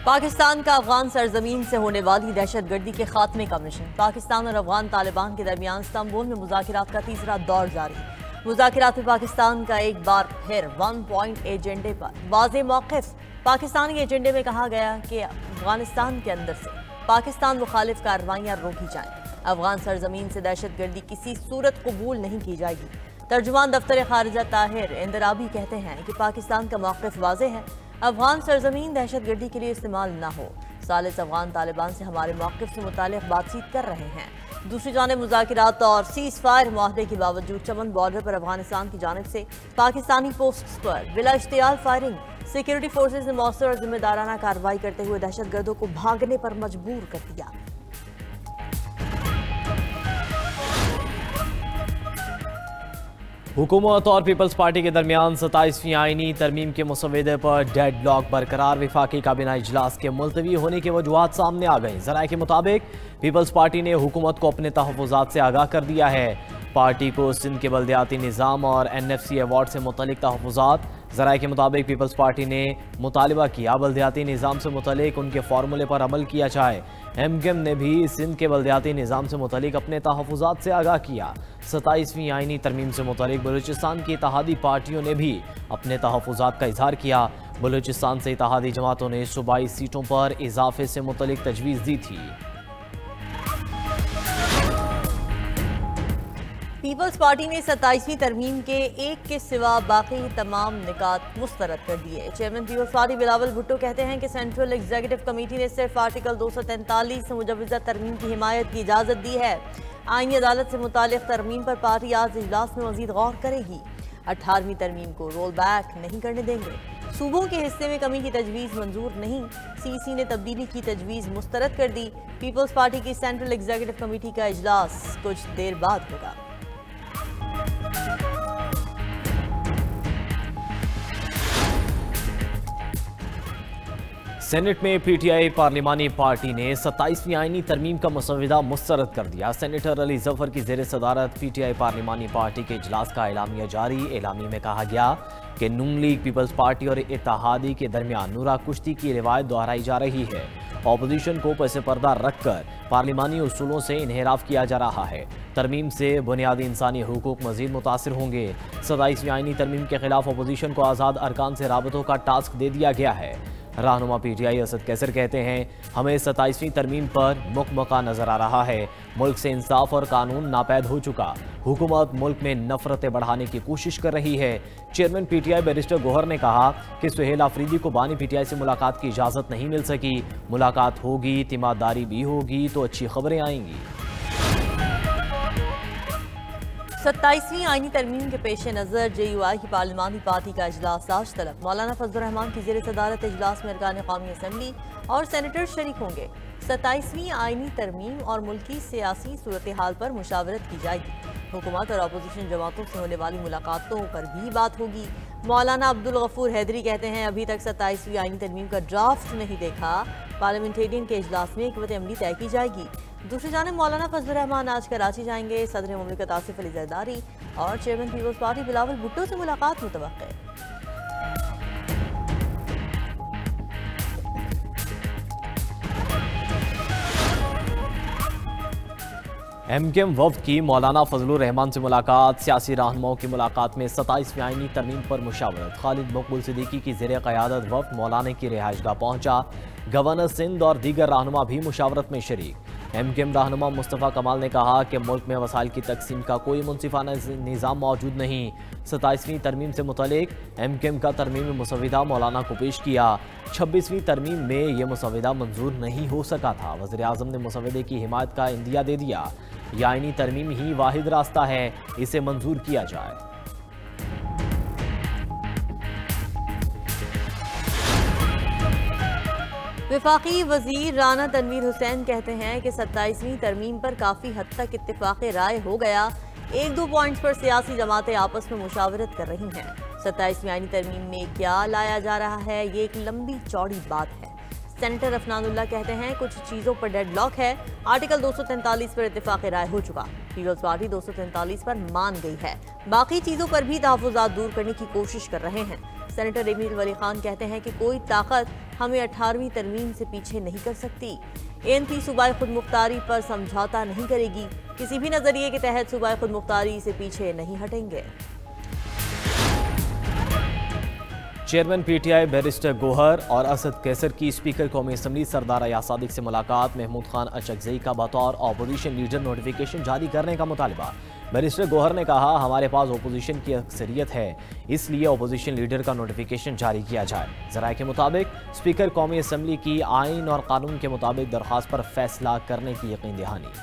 पाकिस्तान का अफगान सरजमीन से होने वाली दहशतगर्दी के खात्मे का मिशन। पाकिस्तान और अफगान तालिबान के दरमियान इस्तांबुल में मुज़ाकिरात का तीसरा दौर जारी। मुज़ाकिरात में पाकिस्तान का एक बार फिर 1 पॉइंट एजेंडे पर वाज़ेह मौक़िफ़। पाकिस्तानी एजेंडे में कहा गया कि अफगानिस्तान के अंदर से पाकिस्तान मुखालिफ कार्रवाइयाँ रोकी जाएँ। अफगान सरजमीन से दहशतगर्दी किसी सूरत कबूल नहीं की जाएगी। तर्जुमान दफ्तर खारिजा ताहिर इंदराबी कहते हैं कि पाकिस्तान का मौक़िफ़ वाज़ेह है, अफगान सरजमीन दहशतगर्दी के लिए इस्तेमाल न हो। सालिस अफगान तालिबान से हमारे मौक़िफ़ से मुताल्लिक़ बातचीत कर रहे हैं। दूसरी जानिब मुज़ाकिरात और सीज़ फायर मुआहदे के बावजूद चमन बॉर्डर पर अफगानिस्तान की जानिब से पाकिस्तानी पोस्ट्स पर बिला इश्तियाल फायरिंग। सिक्योरिटी फोर्सेज ने मौसर और जिम्मेदाराना कार्रवाई करते हुए दहशतगर्दों को भागने पर मजबूर कर दिया। हुकूमत और पीपल्स पार्टी के दरमियान 27वीं आईनी तरमीम के मुसव्वदे पर डेड लॉक बरकरार। विफाकी काबीना इजलास के मुलतवी होने की वजूहात सामने आ गई। ज़राए के मुताबिक पीपल्स पार्टी ने हुकूमत को अपने तहफ़्फ़ुज़ात से आगाह कर दिया है। पार्टी को सिंध के बल्दियाती निज़ाम और NFC अवार्ड से मुतल्लिक़ तहफ़्फ़ुज़ात। ज़राए के मुताबिक पीपल्स पार्टी ने मुतालबा किया बल्दियाती निज़ाम से मुतल्लिक़ उनके फार्मूले पर अमल किया जाए। MKM ने भी सिंध के बल्दियाती निज़ाम से मुतल्लिक़ अपने तहफ़्फ़ुज़ात से आगाह किया। 27वीं आईनी तरमीम से मुतल्लिक़ बलूचिस्तान की इत्तेहादी पार्टियों ने भी अपने तहफ़्फ़ुज़ात का इज़हार किया। बलूचिस्तान से इत्तेहादी जमातों ने सूबाई सीटों पर इजाफे से मुतल्लिक़ तजवीज़ दी थी। पीपल्स पार्टी ने 27वीं तरमीम के एक के सिवा बाकी तमाम निकात मुस्तरद कर दिए। Chairman Peoples Party Bilawal Bhutto कहते हैं कि सेंट्रल एग्जीक्यूटिव कमेटी ने सिर्फ आर्टिकल 243 से मुजव्वज़ा तरमीम की हिमायत की इजाज़त दी है। आईनी अदालत से मुताल्लिक़ तरमीम पर पार्टी आज इजलास में मज़ीद गौर करेगी। 18वीं तरमीम को रोल बैक नहीं करने देंगे। सूबों के हिस्से में कमी की तजवीज़ मंजूर नहीं। CC ने तब्दीली की तजवीज़ मुस्तरद कर दी। पीपल्स पार्टी की सेंट्रल एग्जीक्यूटिव कमेटी का इजलास कुछ देर बाद होगा। सेनेट में PTI पार्लिमानी पार्टी ने 27वीं आईनी तरमीम का मसवदा मुस्तरद कर दिया। सेनेटर अली जफर की ज़ेर सदारत PTI पार्लिमानी पार्टी के इजलास का एलामिया जारी। एलामी में कहा गया कि नून लीग, पीपल्स पार्टी और इत्तेहादी के दरमियान नूरा कुश्ती की रिवायत दोहराई जा रही है। अपोजिशन को पसे पर्दा रखकर पार्लिमानी उसूलों से इन्हिराफ किया जा रहा है। तरमीम से बुनियादी इंसानी हुकूक मजीद मुतासिर होंगे। 27वीं आईनी तरमीम के खिलाफ अपोजिशन को आज़ाद अरकान से राबतों का टास्क दे दिया गया है। रहनुमा PTI असद कैसर कहते हैं, हमें 27वीं तरमीम पर मुकमका नजर आ रहा है। मुल्क से इंसाफ और कानून नापैद हो चुका। हुकूमत मुल्क में नफरतें बढ़ाने की कोशिश कर रही है। चेयरमैन PTI बैरिस्टर गोहर ने कहा कि सुहेल आफरीदी को बानी PTI से मुलाकात की इजाज़त नहीं मिल सकी। मुलाकात होगी, तिमादारी भी होगी तो अच्छी खबरें आएंगी। 27वीं आईनी तरमीम के पेश नज़र JUI की पार्लिमानी पार्टी का इजलास आज तलब। मौलाना फजलुर रहमान की ज़ेर सदारत इजलास में अरकान कौमी असम्बली और सेनेटर शरीक होंगे। 27वीं आईनी तरमीम और मुल्की सियासी सूरत हाल पर मुशावरत की जाएगी। हुकूमत और अपोजिशन जमातों से होने वाली मुलाकातों पर भी बात होगी। मौलाना अब्दुल गफूर हैदरी कहते हैं, अभी तक 27वीं आईनी तरमीम का ड्राफ्ट नहीं देखा। पार्लियामेंटेरियन के इजलास में हिकमत अमली तय की जाएगी। दूसरी जानिब मौलाना फजलुर रहमान आज कराची जाएंगे। सदर मुमलिकत आसिफ अली जरदारी और chairman Peoples Party Bilawal Bhutto से मुलाकात मुतवक्किल। MKM वफ्द की मौलाना फजलुर रहमान से मुलाकात। सियासी रहनुमाओं की मुलाकात में 27वीं आईनी तरमीम पर मुशावरत। खालिद मकबूल सिद्दीकी की ज़ेर क़यादत वफ्द मौलाना की रिहाइशगाह पहुंचा। गवर्नर सिंध और दीगर रहनुमा भी मुशावरत में शरीक। MKM रहनुमा मुस्तफ़ा कमाल ने कहा कि मुल्क में वसाइल की तकसीम का कोई मुनसिफाना निज़ाम मौजूद नहीं। 27वीं तरमीम से मुतल्लिक़ MKM का तरमीमी मुसव्वदा मौलाना को पेश किया। 26वीं तरमीम में यह मुसव्वदा मंजूर नहीं हो सका था। वज़ीर आज़म ने मुसव्वदे की हिमायत का इंदिया दे दिया। यह आईनी तरमीम ही वाहिद रास्ता है, इसे मंजूर किया जाए। वफाकी वजीर राना तनवीर हुसैन कहते हैं कि 27वीं तरमीम पर काफ़ी हद तक इत्तेफाक राय हो गया। 1-2 पॉइंट्स पर सियासी जमातें आपस में मुशावरत कर रही हैं। 27वीं आईनी तरमीम में क्या लाया जा रहा है, ये एक लंबी चौड़ी बात है। सेनेटर अफनानुल्लाह कहते हैं कुछ चीज़ों पर डेडलॉक है। आर्टिकल 243 पर इत्तेफाक राय हो चुका। पीपल्स पार्टी 243 पर मान गई है। बाकी चीज़ों पर भी तहफ़्फ़ुज़ात दूर करने की कोशिश कर रहे हैं। सेनेटर एमीर वली खान कहते हैं कि कोई ताकत हमें 18वीं तरमीम से पीछे नहीं कर सकती। ANP सूबाई खुद मुख्तारी पर समझौता नहीं करेगी। किसी भी नजरिए के तहत सूबाई खुद मुख्तारी से पीछे नहीं हटेंगे। चेयरमैन PTI बैरिस्टर गोहर और असद कैसर की स्पीकर कौमी असम्बली सरदार अयाज सादिक से मुलाकात। महमूद खान अचकजई का बतौर अपोजिशन लीडर नोटिफिकेशन जारी करने का मुतालबा। बैरिस्टर गोहर ने कहा हमारे पास अपोजिशन की अक्सरियत है, इसलिए अपोजिशन लीडर का नोटिफिकेशन जारी किया जाए। ज़राए के मुताबिक स्पीकर कौमी असम्बली की आइन और कानून के मुताबिक दरख्वास्त पर फैसला करने की यकीन दहानी।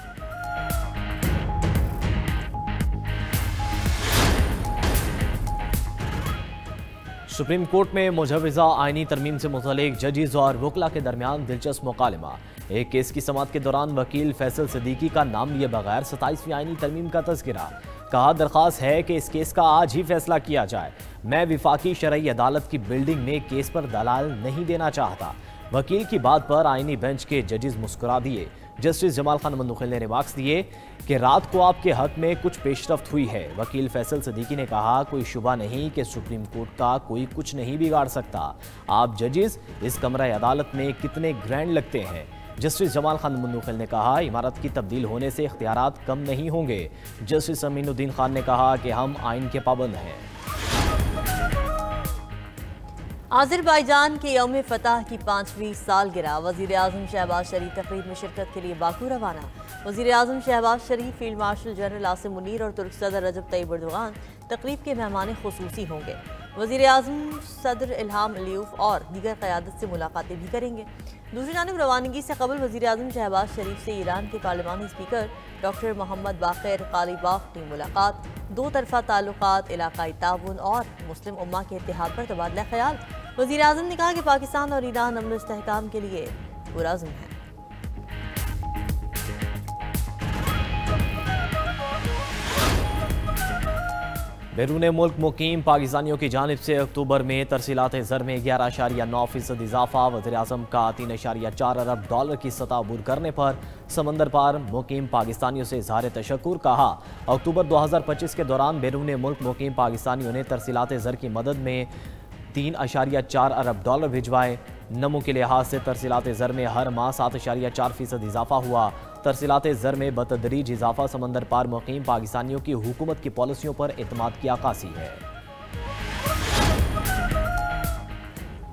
सुप्रीम कोर्ट में मुजवज़ा आइनी तरमीम से मुतल्लिक जजेस और वकला के दरमियान दिलचस्प मुकालमा। एक केस की समाअत के दौरान वकील फैसल सिद्दीकी का नाम लिए बगैर 27वीं आइनी तरमीम का तज़किरा। कहा दरख्वास्त है कि इस केस का आज ही फैसला किया जाए। मैं विफाकी शरई अदालत की बिल्डिंग में केस पर दलाल नहीं देना चाहता। वकील की बात पर आइनी बेंच के जजेस मुस्कुरा दिए। जस्टिस जमाल खान मंदुखिल ने रिमार्क्स दिए कि रात को आपके हक में कुछ पेशरफ्त हुई है। वकील फैसल सिद्दीकी ने कहा कोई शुबा नहीं कि सुप्रीम कोर्ट का कोई कुछ नहीं बिगाड़ सकता। आप जजेस इस कमरा अदालत में कितने ग्रैंड लगते हैं। जस्टिस जमाल खान मंदुखिल ने कहा इमारत की तब्दील होने से इख्तियारात कम नहीं होंगे। जस्टिस अमीनुद्दीन खान ने कहा कि हम आइन के पाबंद हैं। आज़रबाईजान के यौम फतह की 5वीं सालगिरह। वज़ीर आज़म शहबाज शरीफ तकरीब में शिरकत के लिए बाकू रवाना। वज़ीर आज़म Shehbaz Sharif, field marshal general Asim Munir और तुर्क सदर रजब तैयब एर्दोगान तकरीब के मेहमान खुसूसी होंगे। वज़ीर आज़म सदर इल्हाम अलीयूफ और दीगर क़यादत से मुलाकातें भी करेंगे। दूसरी जानिब रवानगी से कबल वज़ीर आज़म शहबाज शरीफ से ईरान के पार्लिमानी स्पीकर डॉक्टर मोहम्मद बाक़िर कालिबाफ की मुलाकात। दो तरफ़ा ताल्लुकात, इलाकाई ताउन और मुस्लिम उम्मा के इत्तेहाद पर तबादला ख्याल। वज़ीर आज़म ने कहा कि पाकिस्तान और ईरान अमन इस्तेहकाम के लिए पुरअज़्म है। बैरून मुल्क मुकीम पाकिस्तानियों की जानिब से अक्टूबर में तरसीलात ज़र में 11.9% इजाफा। वज़ीर-ए-आज़म का 3.4 अरब डॉलर की सतह अबूर करने पर समंदर पार मुकीम पाकिस्तानियों से इज़हार तशक्कुर। कहा अक्टूबर 2025 के दौरान बैरून मुल्क मुकीम पाकिस्तानियों ने तरसीलात ज़र की मदद में 3.4 अरब डॉलर भिजवाए। नमो के लिहाज से तरसीलात ज़र में हर माह 7.4% इजाफा हुआ। तरसीलात ज़र में बतदरीज इजाफा समंदर पार मुकीम पाकिस्तानियों की हुकूमत की पॉलिसियों पर एतमाद की अक्कासी है।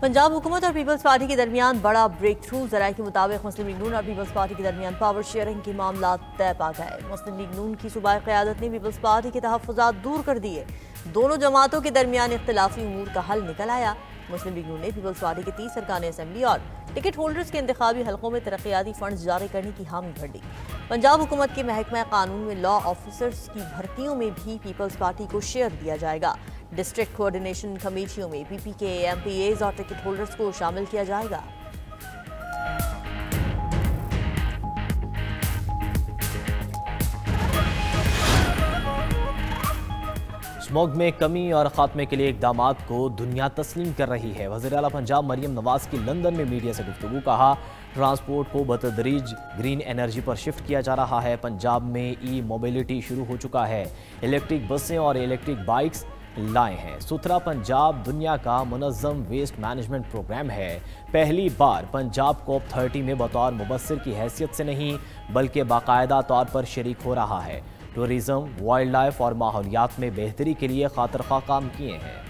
पंजाब हुकूमत और पीपल्स पार्टी के दरमियान बड़ा ब्रेक थ्रू। ज़राए के मुताबिक मुस्लिम लीग नून और पीपल्स पार्टी के दरमियान पावर शेयरिंग के मामला तय पा गए। मुस्लिम लीग नून की सूबाई क़यादत ने पीपल्स पार्टी के तहफ़्फ़ुज़ात दूर कर दिए। दोनों जमातों के दरमियान इख्तिलाफी उमूर का हल निकल आया। मुस्लिम लीग नून ने पीपल्स पार्टी के 30 अरकान असम्बली और टिकट होल्डर्स के इंतखाबी हलकों में तरक्याती फंड जारी करने की हामी भर दी। पंजाब हुकूमत के महकमा कानून में लॉ ऑफिसर्स की भर्तियों में भी पीपल्स पार्टी को शेयर दिया जाएगा। डिस्ट्रिक्ट कोऑर्डिनेशन कमेटियों में PPK, MPAs और टिकट होल्डर्स को शामिल किया जाएगा। स्मॉग में कमी और खात्मे के लिए इक़दामात को दुनिया तस्लीम कर रही है। वज़ीर आला पंजाब मरियम नवाज की लंदन में मीडिया से गुफ्तगू। कहा ट्रांसपोर्ट को बतदरीज ग्रीन एनर्जी पर शिफ्ट किया जा रहा है। पंजाब में ई-मोबिलिटी शुरू हो चुका है। इलेक्ट्रिक बसें और इलेक्ट्रिक बाइक्स लाए हैं। सुथरा पंजाब दुनिया का मुनज़्ज़म वेस्ट मैनेजमेंट प्रोग्राम है। पहली बार पंजाब COP30 में बतौर मुबस्सिर की हैसियत से नहीं बल्कि बाकायदा तौर पर शरीक हो रहा है। टूरिज़म, वाइल्ड लाइफ और माहौलियात में बेहतरी के लिए खातिर-ख्वाह काम किए हैं।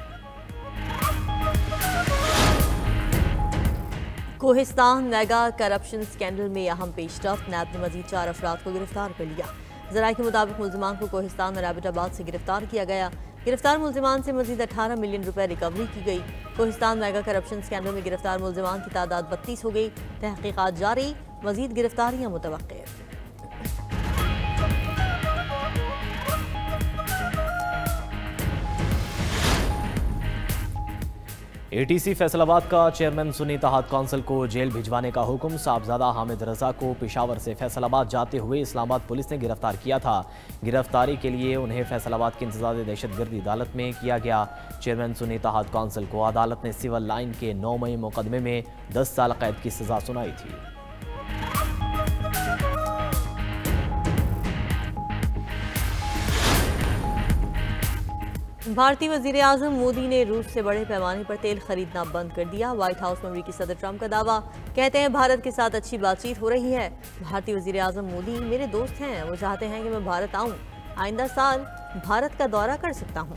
कोहिस्तान मेगा करप्शन स्कैंडल में अहम पेशरफ्त। नैब ने मजीद 4 अफराद को गिरफ्तार कर लिया। ज़राए के मुताबिक मुल्ज़िमान को कोहिस्तान और एबटाबाद से गिरफ्तार किया गया। गिरफ्तार मुल्ज़िमान से मजीद 18 मिलियन रुपए रिकवरी की गई। कोहिस्तान मेगा करप्शन स्कैंडल में गिरफ्तार मुल्ज़िमान की तादाद 32 हो गई। तहकीकात जारी, मजीद गिरफ्तारियाँ मुतवक्के। एटीसी फैसलाबाद का चेयरमैन सुन्नी इत्तेहाद काउंसिल को जेल भिजवाने का हुक्म। साहबजादा हामिद रजा को पेशावर से फैसलाबाद जाते हुए इस्लामाबाद पुलिस ने गिरफ्तार किया था। गिरफ्तारी के लिए उन्हें फैसलाबाद की इंतजाज दहशतगर्दी अदालत में किया गया। चेयरमैन सुन्नी इत्तेहाद काउंसिल को अदालत ने सिविल लाइन के 9 मई मुकदमे में 10 साल कैद की सजा सुनाई थी। भारतीय वजीर आजम मोदी ने रूस से बड़े पैमाने पर तेल खरीदना बंद कर दिया। व्हाइट हाउस में अमेरिकी सदर ट्रंप का दावा, कहते हैं भारत के साथ अच्छी बातचीत हो रही है। भारतीय वजीर आजम मोदी मेरे दोस्त हैं, वो चाहते हैं कि मैं भारत आऊं, आइंदा साल भारत का दौरा कर सकता हूं।